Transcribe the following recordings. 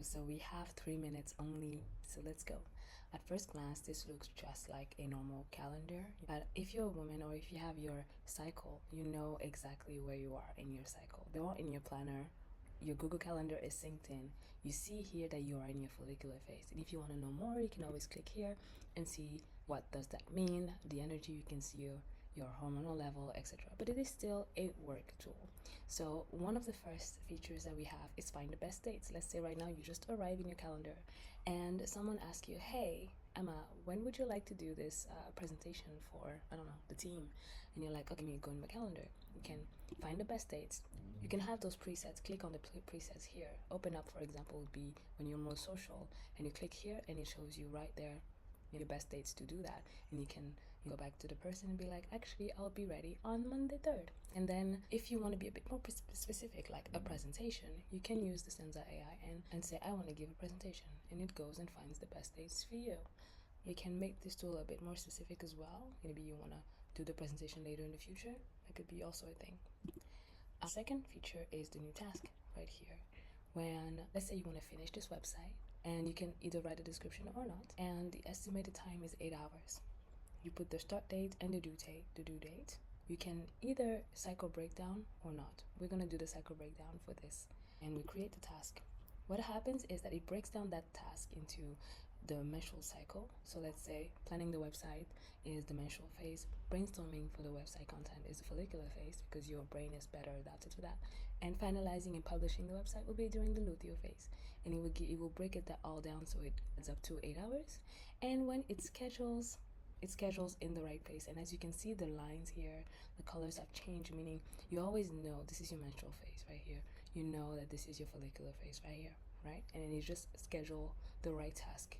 So we have 3 minutes only, so let's go. At first glance, this looks just like a normal calendar, but if you're a woman or if you have your cycle, you know exactly where you are in your cycle. They're all in your planner. Your Google Calendar is synced in. You see here that you are in your follicular phase, and if you want to know more, you can always click here and see what does that mean, the energy. You can see your hormonal level, etc. But it is still a work tool. So one of the first features that we have is find the best dates. Let's say right now you just arrive in your calendar and someone asks you, hey Emma, when would you like to do this presentation for, I don't know, the team? And you're like, okay, let me go in my calendar. You can find the best dates. You can have those presets. Click on the presets here. Open up, for example, would be when you're more social, and you click here and it shows you right there your best dates to do that. And you can go back to the person and be like, actually, I'll be ready on Monday 3rd. And then if you want to be a bit more specific, like a presentation, you can use the Sanza AI and say, I want to give a presentation, and it goes and finds the best dates for you. You can make this tool a bit more specific as well. Maybe you want to do the presentation later in the future. That could be also a thing. A second feature is the new task right here. When, let's say you want to finish this website, and you can either write a description or not, and the estimated time is 8 hours. You put the start date and the due date. You can either cycle breakdown or not. We're going to do the cycle breakdown for this, and we create the task. What happens is that it breaks down that task into the menstrual cycle. So let's say planning the website is the menstrual phase, brainstorming for the website content is the follicular phase because your brain is better adapted to that, and finalizing and publishing the website will be during the luteal phase. And it will break it all down so it adds up to 8 hours. And when it schedules in the right place. And as you can see, the lines here, the colors have changed, meaning you always know this is your menstrual phase right here. You know that this is your follicular phase right here, right? And then you just schedule the right task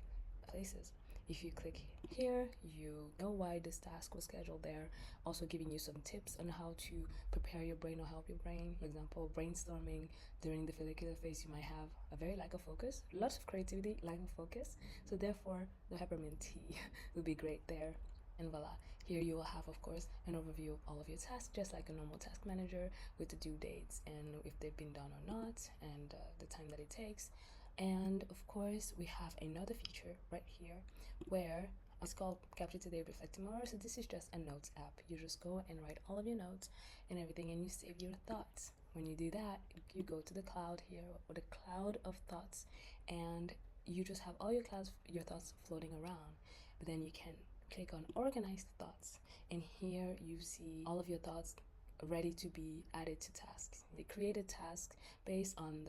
places. If you click here, you know why this task was scheduled there. Also giving you some tips on how to prepare your brain or help your brain. For example, brainstorming during the follicular phase, you might have a very lack of focus, lots of creativity, lack of focus. So therefore, the peppermint tea will be great there. And voila, here you will have, of course, an overview of all of your tasks, just like a normal task manager, with the due dates and if they've been done or not, and the time that it takes. And of course, we have another feature right here where it's called Capture Today, Reflect Tomorrow. So this is just a notes app. You just go and write all of your notes and everything, and you save your thoughts. When you do that, you go to the cloud here, or the cloud of thoughts, and you just have all your thoughts floating around. But then you can click on Organized Thoughts, and here you see all of your thoughts ready to be added to tasks. They created tasks based on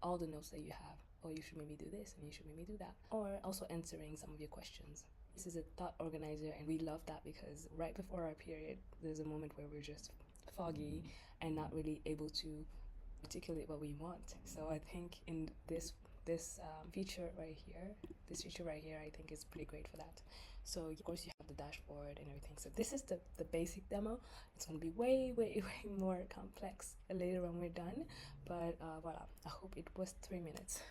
all the notes that you have. Or you should maybe do this and you should maybe do that. Or also answering some of your questions. This is a thought organizer, and we love that because right before our period, there's a moment where we're just foggy and not really able to articulate what we want. So I think in this feature right here, I think is pretty great for that. So of course you have the dashboard and everything. So this is the basic demo. It's going to be way more complex later when we're done. But voila, I hope it was 3 minutes.